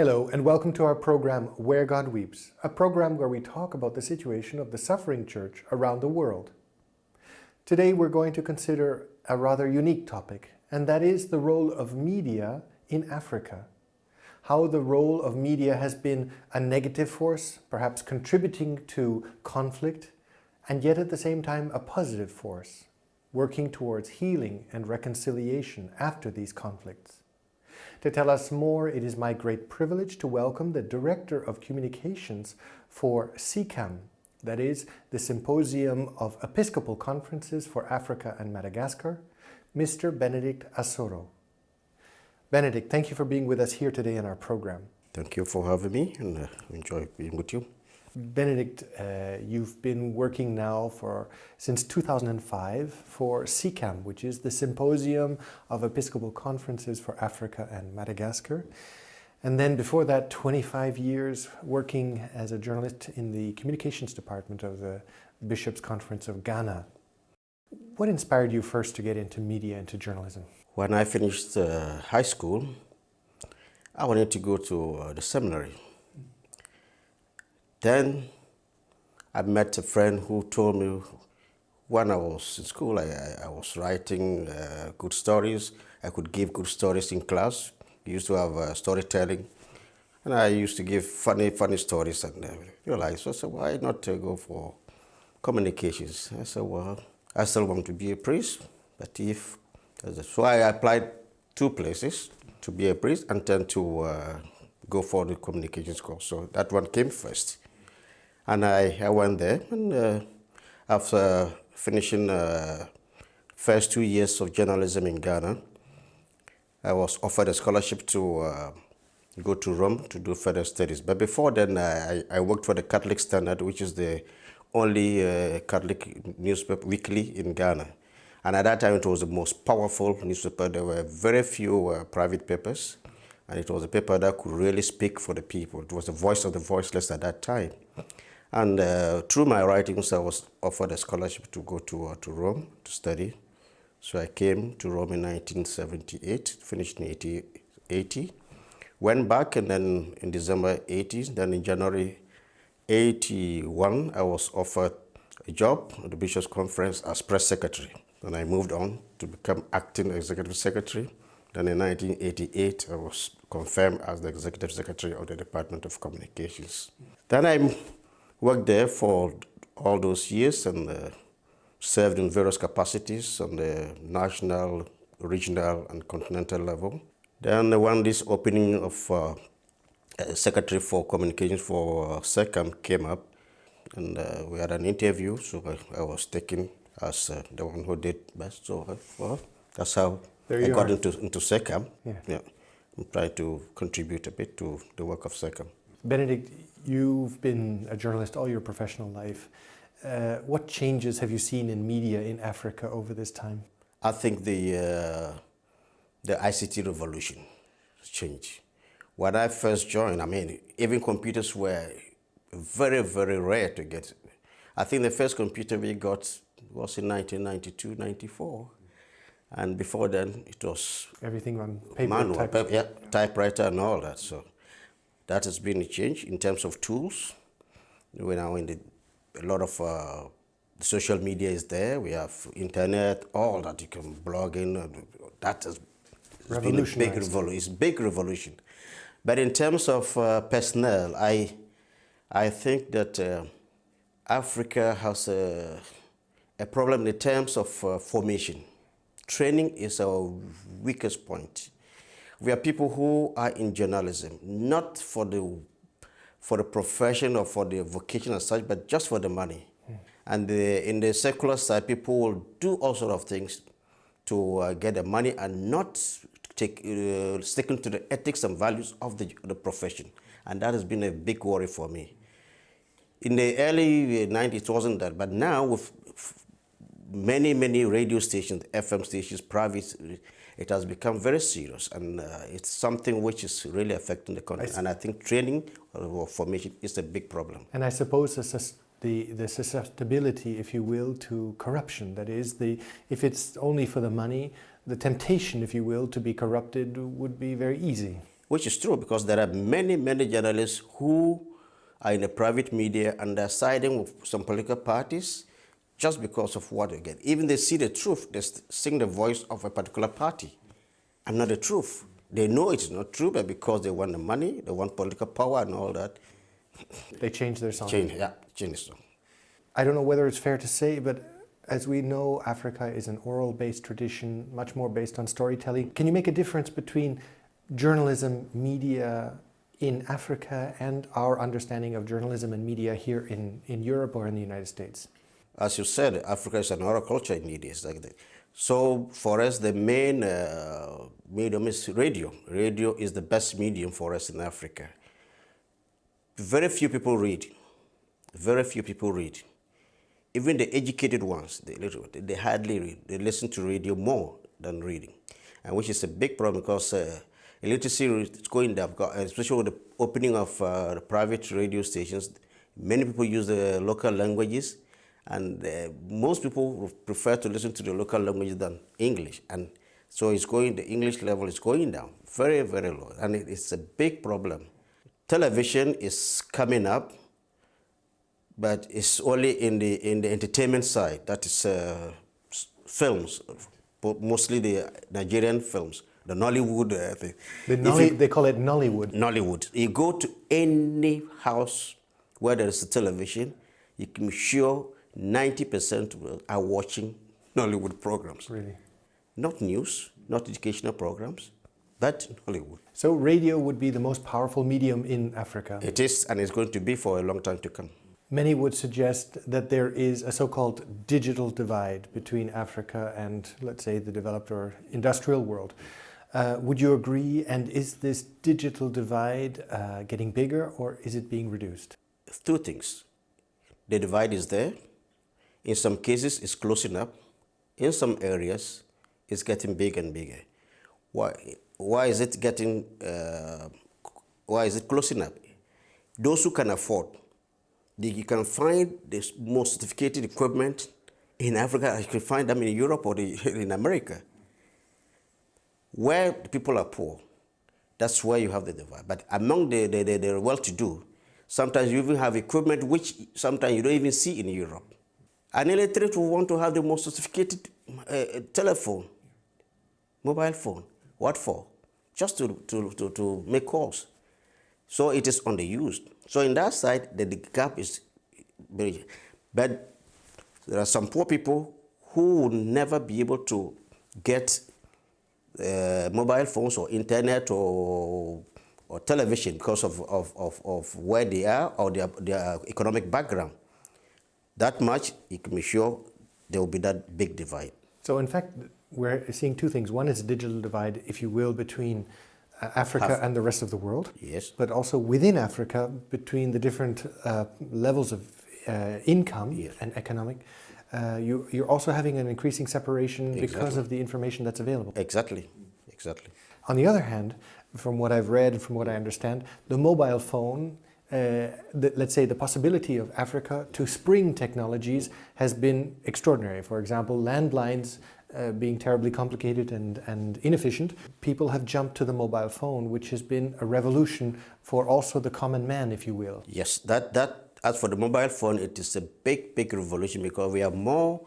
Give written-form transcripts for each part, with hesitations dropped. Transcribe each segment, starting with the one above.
Hello and welcome to our program Where God Weeps, a program where we talk about the situation of the suffering church around the world. Today we're going to consider a rather unique topic, and that is the role of media in Africa. How the role of media has been a negative force, perhaps contributing to conflict, and yet at the same time a positive force, working towards healing and reconciliation after these conflicts. To tell us more, it is my great privilege to welcome the Director of Communications for SECAM, that is, the Symposium of Episcopal Conferences for Africa and Madagascar, Mr. Benedict Assorow. Benedict, thank you for being with us here today in our program. Thank you for having me, and enjoy being with you. Benedict, you've been working now since 2005 for SECAM, which is the Symposium of Episcopal Conferences for Africa and Madagascar. And then before that, 25 years working as a journalist in the communications department of the Bishops' Conference of Ghana. What inspired you first to get into media, into journalism? When I finished high school, I wanted to go to the seminary. Then I met a friend who told me when I was in school, I was writing good stories. I could give good stories in class. We used to have storytelling. And I used to give funny stories. And realized, so I said, why not go for communications? I said, well, I still want to be a priest. But so I applied 2 places to be a priest and then to go for the communications course. So that one came first. And I went there, and after finishing first 2 years of journalism in Ghana, I was offered a scholarship to go to Rome to do further studies. But before then, I worked for the Catholic Standard, which is the only Catholic newspaper weekly in Ghana. And at that time, it was the most powerful newspaper. There were very few private papers, and it was a paper that could really speak for the people. It was the voice of the voiceless at that time. And through my writings, I was offered a scholarship to go to Rome to study. So I came to Rome in 1978, finished in 1980, went back, and then in December 80, then in January 81, I was offered a job at the Bishops' Conference as press secretary. And I moved on to become acting executive secretary. Then in 1988, I was confirmed as the executive secretary of the Department of Communications. Then I worked there for all those years and served in various capacities on the national, regional, and continental level. Then when this opening of Secretary for Communications for SECAM came up, and we had an interview, so I was taken as the one who did best. So that's how I got into SECAM. Yeah. I'm trying to contribute a bit to the work of SECAM. Benedict, you've been a journalist all your professional life. What changes have you seen in media in Africa over this time? I think the ICT revolution changed. When I first joined, even computers were very, very rare to get. I think the first computer we got was in 1992, 94. And before then, it was everything on paper, manual, typewriter and all that. So that has been a change in terms of tools. We're now in a lot of social media is there. We have internet, all that you can blog in. That has been a big revolution. It's a big revolution. But in terms of personnel, I think that Africa has a problem in terms of formation. Training is our weakest point. We are people who are in journalism, not for the profession or for the vocation as such, but just for the money. And in the secular side, people will do all sorts of things to get the money and not sticking to the ethics and values of the profession. And that has been a big worry for me. In the early 90s, it wasn't that, but now with many radio stations, FM stations, private, it has become very serious, and it's something which is really affecting the country. And I think training or formation is a big problem. And I suppose the susceptibility, if you will, to corruption. That is, if it's only for the money, the temptation, if you will, to be corrupted would be very easy. which is true because there are many, many journalists who are in the private media and they're siding with some political parties just because of what they get. Even they see the truth, they sing the voice of a particular party and not the truth. They know it's not true, but because they want the money, they want political power and all that. They change their song. Change the song. I don't know whether it's fair to say, but as we know, Africa is an oral-based tradition, much more based on storytelling. Can you make a difference between journalism, media in Africa and our understanding of journalism and media here in Europe or in the United States? As you said, Africa is an oral culture in media. It's like that. So for us, the main medium is radio. Radio is the best medium for us in Africa. Very few people read. Very few people read. Even the educated ones, they hardly read. They listen to radio more than reading, and which is a big problem because illiteracy is going down, especially with the opening of the private radio stations. Many people use the local languages, and most people prefer to listen to the local language than English. And so the English level is going down, very, very low, and it's a big problem. Television is coming up, but it's only in the entertainment side. That is films, mostly the Nigerian films, the Nollywood thing. They call it Nollywood. Nollywood. You go to any house where there is a television, you can be sure 90% are watching Nollywood programs. Really? Not news, not educational programs, but Nollywood. So radio would be the most powerful medium in Africa. It is, and it's going to be for a long time to come. Many would suggest that there is a so-called digital divide between Africa and, let's say, the developed or industrial world. Would you agree? And is this digital divide getting bigger, or is it being reduced? Two things. The divide is there. In some cases, it's closing up. In some areas, it's getting bigger and bigger. Why is it getting? Why is it closing up? Those who can afford, you can find the most sophisticated equipment in Africa. You can find them in Europe or in America. Where the people are poor, that's where you have the divide. But among the well-to-do, sometimes you even have equipment which sometimes you don't even see in Europe. An illiterate will want to have the most sophisticated telephone, mobile phone. What for? Just to make calls. So it is underused. So in that side, the gap is very. But there are some poor people who will never be able to get mobile phones or internet or television because of where they are or their economic background. That much, you can be sure there will be that big divide. So in fact, we're seeing two things. One is a digital divide, if you will, between Africa and the rest of the world. Yes. But also within Africa, between the different levels of income and economic. You're also having an increasing separation because of the information that's available. Exactly. On the other hand, from what I've read and from what I understand, the mobile phone, let's say the possibility of Africa to spring technologies has been extraordinary. For example, landlines being terribly complicated and inefficient, people have jumped to the mobile phone, which has been a revolution for also the common man, if you will. Yes, that as for the mobile phone, it is a big revolution because we have more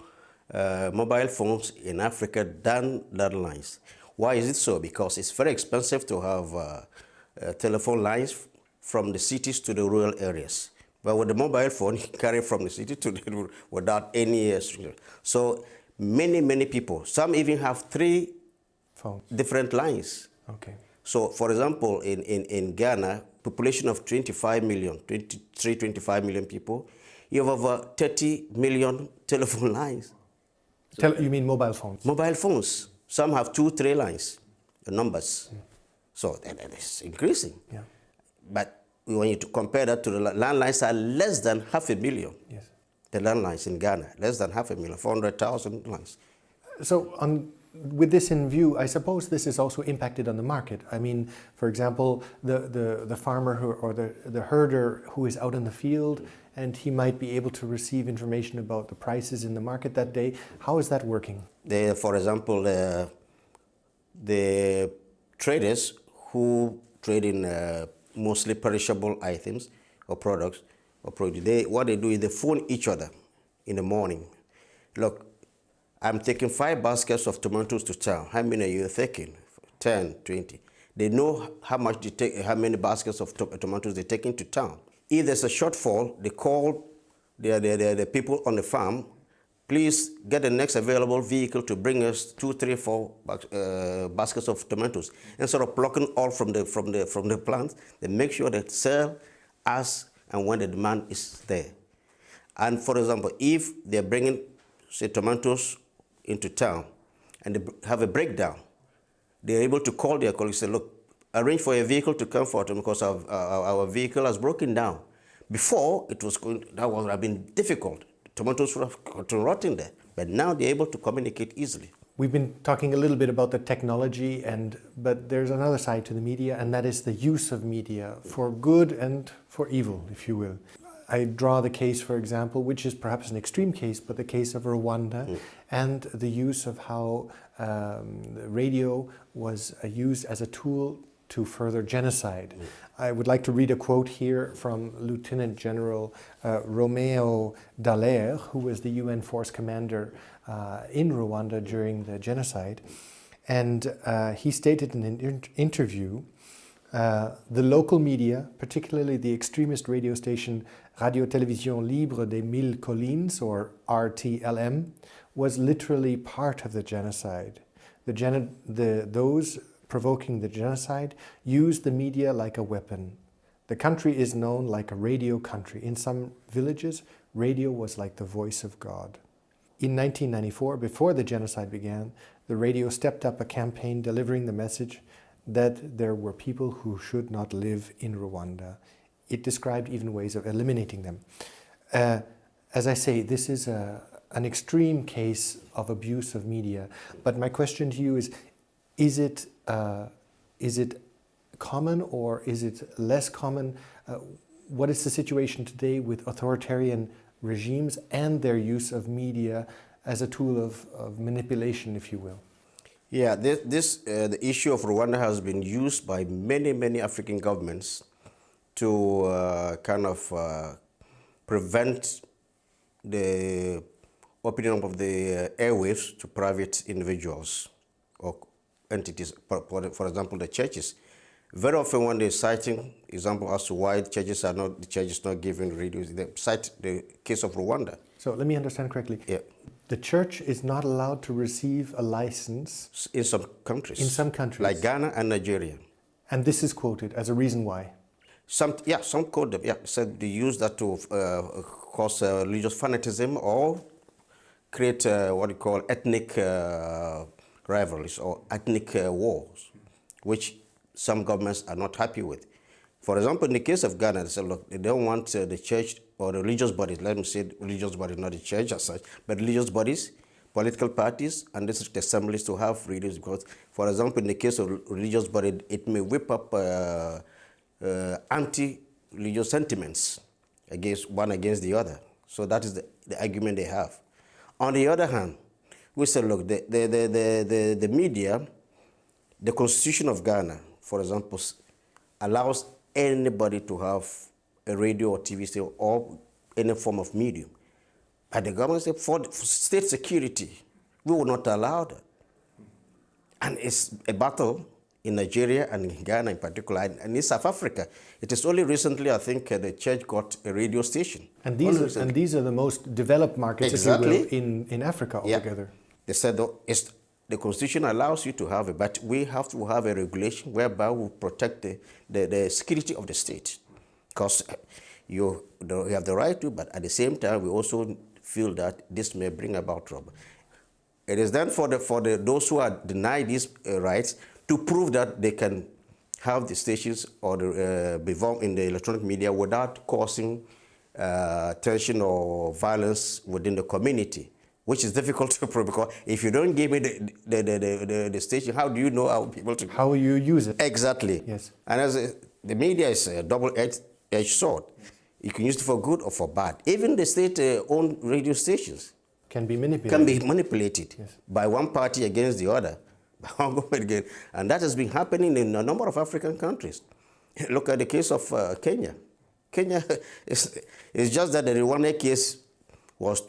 mobile phones in Africa than landlines. Why is it so? Because it's very expensive to have telephone lines from the cities to the rural areas. But with the mobile phone, you can carry from the city to the rural without any So many people, some even have 3 different lines. Okay. So for example, in Ghana, population of 25 million people, you have over 30 million telephone lines. You mean mobile phones? Mobile phones. Some have 2-3 lines, the numbers. So that is increasing. Yeah. But when you compare that to the landlines, are less than 500,000. Yes. The landlines in Ghana, less than 500,000, 400,000 lines. So with this in view, I suppose this is also impacted on the market. I mean, for example, the farmer or the herder who is out in the field, and he might be able to receive information about the prices in the market that day. How is that working? For example, the traders who trading mostly perishable items or products or produce. What they do is they phone each other in the morning. Look, I'm taking 5 baskets of tomatoes to town. How many are you taking? 10, 20. They know how many baskets of tomatoes they're taking to town. If there's a shortfall, they call the people on the farm. Please get the next available vehicle to bring us 2, 3, 4 baskets of tomatoes. Instead of plucking all from the plants, they make sure they sell as and when the demand is there. And for example, if they're bringing, say, tomatoes into town and they have a breakdown, they're able to call their colleagues and say, look, arrange for a vehicle to come for them because our vehicle has broken down. Before, that would have been difficult. Tomatoes would have gotten rotten there. But now they're able to communicate easily. We've been talking a little bit about the technology, but there's another side to the media, and that is the use of media for good and for evil, if you will. I draw the case, for example, which is perhaps an extreme case, but the case of Rwanda and the use of how radio was used as a tool to further genocide. I would like to read a quote here from Lieutenant General Romeo Dallaire, who was the UN force commander in Rwanda during the genocide. And he stated in an interview, the local media, particularly the extremist radio station Radio Télévision Libre des Mille Collines, or RTLM, was literally part of the genocide. Those provoking the genocide used the media like a weapon. The country is known like a radio country. In some villages, radio was like the voice of God. In 1994, before the genocide began, the radio stepped up a campaign delivering the message that there were people who should not live in Rwanda. It described even ways of eliminating them. As I say, this is an extreme case of abuse of media. But my question to you is it common or is it less common? What is the situation today with authoritarian regimes and their use of media as a tool of manipulation, if you will? Yeah, the issue of Rwanda has been used by many African governments to prevent the opening of the airwaves to private individuals or entities, for example, the churches. Very often when they're citing example as to why the church is not giving radio, they cite the case of Rwanda. So let me understand correctly. Yeah. The church is not allowed to receive a license in some countries. In some countries. Like Ghana and Nigeria. And this is quoted as a reason why. Some quote them. Yeah, said they use that to cause religious fanaticism or create what you call ethnic rivalries or ethnic wars, which some governments are not happy with. For example, in the case of Ghana, they said, look, they don't want the church or the religious bodies, let me say religious bodies, not the church as such, but religious bodies, political parties, and district assemblies to have radios because, for example, in the case of religious body, it may whip up anti-religious sentiments against the other. So that is the argument they have. On the other hand, we say, look, the media, the Constitution of Ghana, for example, allows anybody to have a radio or TV station or any form of medium. But the government said for state security, we will not allow that. And it's a battle in Nigeria and in Ghana in particular, and in South Africa. It is only recently, I think, the church got a radio station. And these are the most developed markets, exactly, if you will, in Africa altogether. Yeah. They said the Constitution allows you to have it, but we have to have a regulation whereby we protect the security of the state. Because you have the right to, but at the same time, we also feel that this may bring about trouble. It is then for those who are denied these rights to prove that they can have the stations or be involved in the electronic media without causing tension or violence within the community, which is difficult to prove because if you don't give me the station, how do you know how people to... How will you use it? Exactly. Yes. And the media is a double-edged sword. You can use it for good or for bad. Even the state-owned radio stations can be manipulated. Yes. By one party against the other. again. And that has been happening in a number of African countries. Look at the case of Kenya. Kenya is just that the Rwandan case was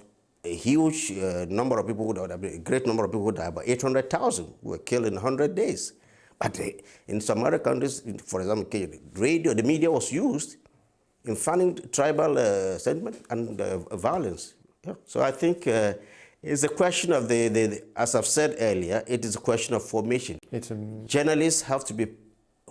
a huge number of people, a great number of people who died, about 800,000 were killed in 100 days. But in some other countries, for example, Kenya, the media was used in fanning tribal sentiment and violence. Yeah. So I think it's a question of as I've said earlier, it is a question of formation. Journalists have to be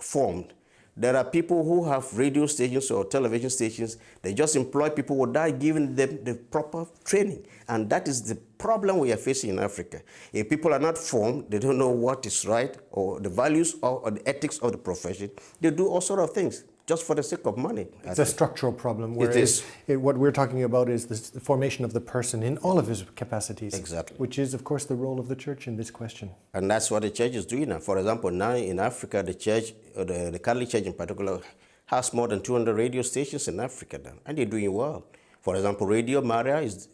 formed. There are people who have radio stations or television stations. They just employ people without giving them the proper training. And that is the problem we are facing in Africa. If people are not formed, they don't know what is right or the values or the ethics of the profession, they do all sorts of things just for the sake of money. It's a structural problem. Whereas what we're talking about is the formation of the person in all of his capacities. Exactly. Which is, of course, the role of the church in this question. And that's what the church is doing now. For example, now in Africa, the church, the Catholic Church in particular, has more than 200 radio stations in Africa now, and they're doing well. For example, Radio Maria is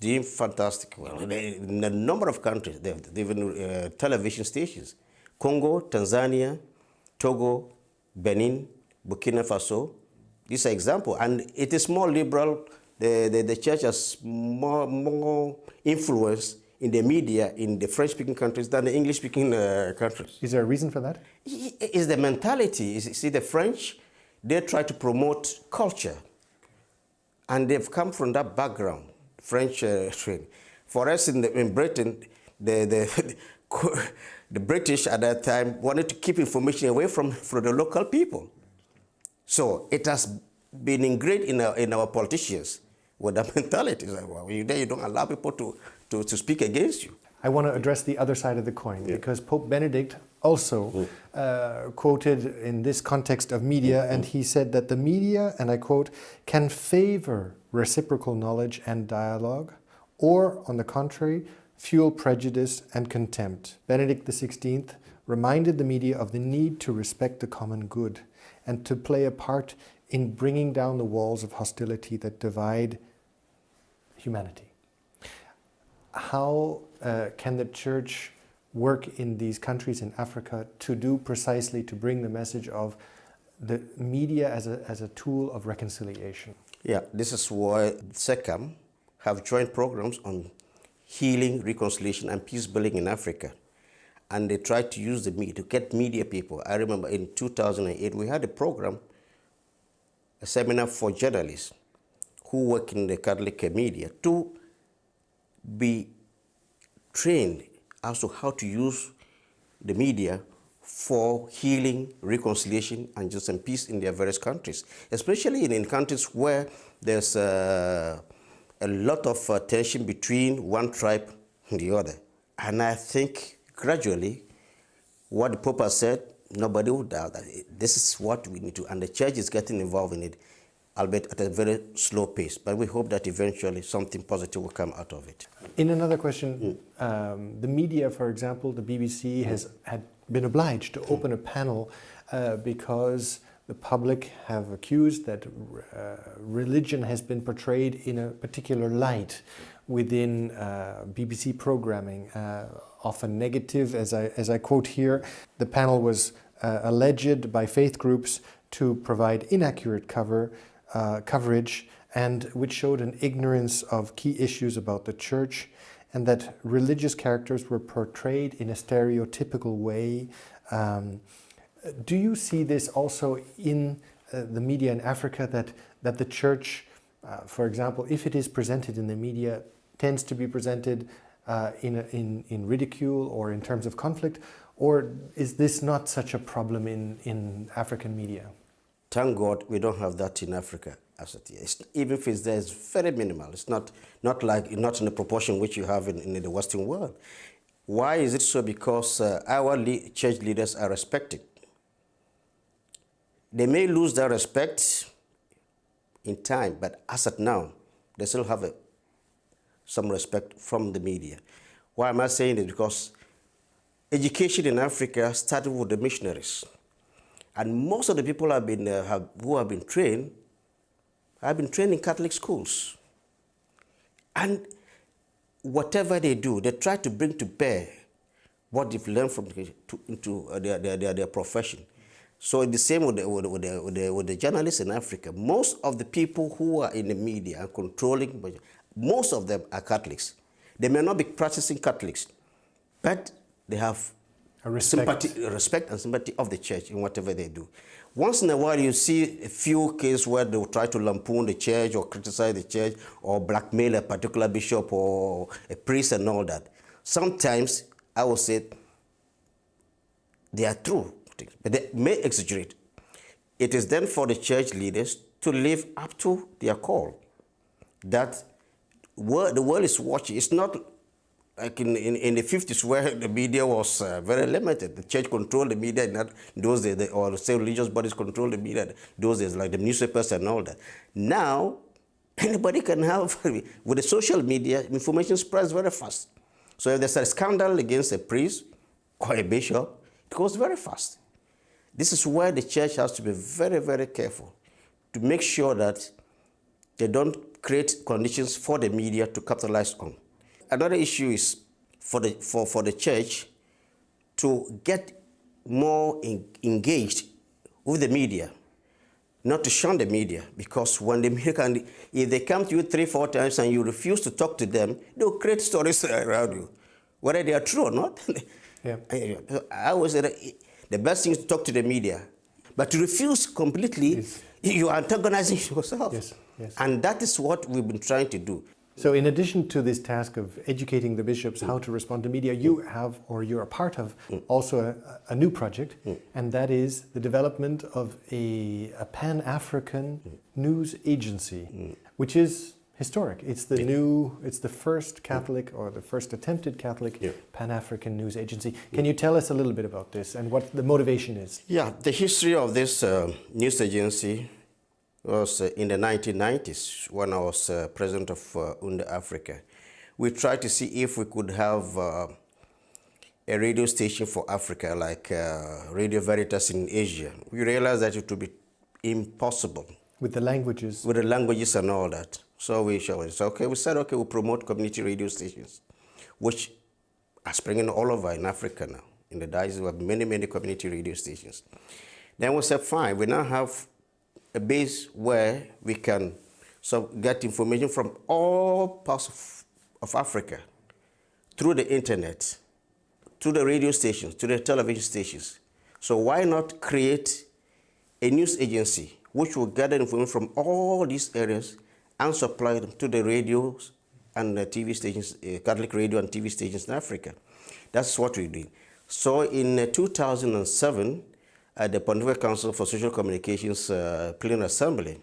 doing fantastic well. In a number of countries, they have even television stations. Congo, Tanzania, Togo, Benin, Burkina Faso, these are examples. And it is more liberal. The church has more influence in the media in the French-speaking countries than the English-speaking countries. Is there a reason for that? It's the mentality. You see, the French, they try to promote culture. And they've come from that background, French training. For us in Britain, the British at that time wanted to keep information away from the local people. So it has been ingrained in our politicians with that mentality. It's like, well, you don't allow people to speak against you. I want to address the other side of the coin, because Pope Benedict also quoted in this context of media, and he said that the media, and I quote, can favor reciprocal knowledge and dialogue, or, on the contrary, fuel prejudice and contempt. Benedict XVI reminded the media of the need to respect the common good and to play a part in bringing down the walls of hostility that divide humanity. How can the church work in these countries in Africa to do precisely to bring the message of the media as a tool of reconciliation? Yeah, this is why SECAM have joint programs on healing, reconciliation, and peace building in Africa. And they try to use the media to get media people. I remember in 2008, we had a program, a seminar for journalists who work in the Catholic media to be trained as to how to use the media for healing, reconciliation, and justice and peace in their various countries, especially in countries where there's a lot of tension between one tribe and the other. And I think gradually, what the Pope has said, nobody would doubt that this is what we need to, and the church is getting involved in it, albeit at a very slow pace. But we hope that eventually something positive will come out of it. In another question, the media, for example, the BBC had been obliged to open a panel because the public have accused that religion has been portrayed in a particular light within BBC programming, often negative, as I quote here. The panel was alleged by faith groups to provide inaccurate coverage, and which showed an ignorance of key issues about the church, and that religious characters were portrayed in a stereotypical way. Do you see this also in the media in Africa, that the church, for example, if it is presented in the media, tends to be presented in ridicule or in terms of conflict? Or is this not such a problem in African media? Thank God we don't have that in Africa. Even if it's there, it's very minimal. It's not in the proportion which you have in the Western world. Why is it so? Because our church leaders are respected. They may lose their respect in time, but as of now, they still have some respect from the media. Why am I saying this? Because education in Africa started with the missionaries. And most of the people who have been trained in Catholic schools. And whatever they do, they try to bring to bear what they've learned from into their profession. So the same with the journalists in Africa. Most of the people who are in the media and controlling, most of them are Catholics. They may not be practicing Catholics, but they have respect and sympathy of the church in whatever they do. Once in a while, you see a few cases where they will try to lampoon the church or criticize the church or blackmail a particular bishop or a priest and all that. Sometimes, I would say, they are true, but they may exaggerate. It is then for the church leaders to live up to their call. That the world is watching. It's not like in the 50s where the media was very limited. The church controlled the media in those days, or say religious bodies controlled the media in those days, like the newspapers and all that. Now, anybody can have, with the social media, information spreads very fast. So if there's a scandal against a priest or a bishop, it goes very fast. This is where the church has to be very, very careful to make sure that they don't create conditions for the media to capitalize on. Another issue is for the church to get more engaged with the media, not to shun the media, because when the media if they come to you 3-4 times and you refuse to talk to them, they'll create stories around you, whether they are true or not. Yeah. I always say that the best thing is to talk to the media, but to refuse completely, you are antagonizing yourself. Yes, yes. And that is what we've been trying to do. So in addition to this task of educating the bishops how to respond to media, you have, or you're a part of, also a new project, and that is the development of a Pan-African news agency, which is historic. It's the first Catholic, or the first attempted Catholic Pan-African news agency. Can you tell us a little bit about this and what the motivation is? Yeah, the history of this news agency was in the 1990s when I was president of UNDA Africa. We tried to see if we could have a radio station for Africa, like Radio Veritas in Asia. We realized that it would be impossible. With the languages? With the languages and all that. So we said, okay, we'll promote community radio stations, which are springing all over in Africa now. In the diocese, we have many, many community radio stations. Then we said, fine, we now have a base where we can get information from all parts of Africa through the internet, through the radio stations, to the television stations. So why not create a news agency which will gather information from all these areas and supply them to the radios and the TV stations, Catholic radio and TV stations in Africa. That's what we did. So in 2007, at the Pontifical Council for Social Communications Plenary Assembly,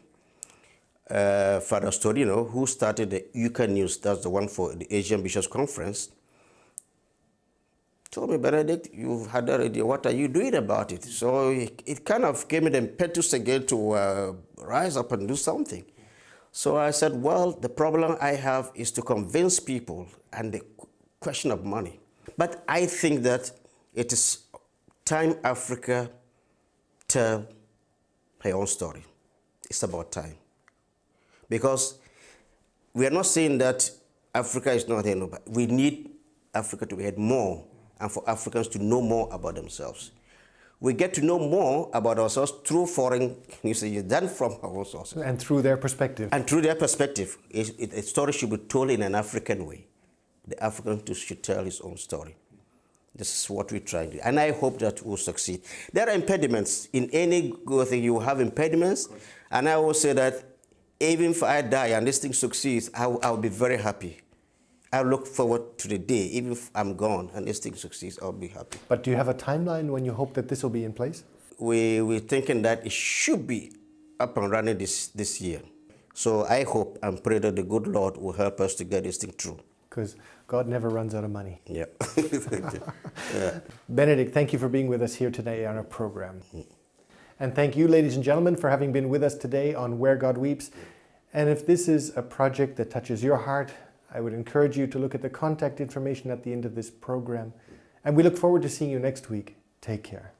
Father Storino, who started the UCA News, that's the one for the Asian Bishops Conference, told me, Benedict, you've had that idea, what are you doing about it? So it kind of gave me the impetus again to rise up and do something. So I said, well, the problem I have is to convince people and the question of money. But I think that it is time Africa tell her own story. It's about time. Because we are not saying that Africa is not here, but we need Africa to be heard more and for Africans to know more about themselves. We get to know more about ourselves through foreign news agencies than from our own sources. And through their perspective. And through their perspective. A story should be told in an African way. The African should tell his own story. This is what we try to do. And I hope that we'll succeed. There are impediments. In any good thing, you have impediments. And I will say that even if I die and this thing succeeds, I'll be very happy. I look forward to the day, even if I'm gone and this thing succeeds, I'll be happy. But do you have a timeline when you hope that this will be in place? We're thinking that it should be up and running this year. So I hope and pray that the good Lord will help us to get this thing through. Because God never runs out of money. Yeah. Yeah. Benedict, thank you for being with us here today on our program. And thank you, ladies and gentlemen, for having been with us today on Where God Weeps. And if this is a project that touches your heart, I would encourage you to look at the contact information at the end of this program. And we look forward to seeing you next week. Take care.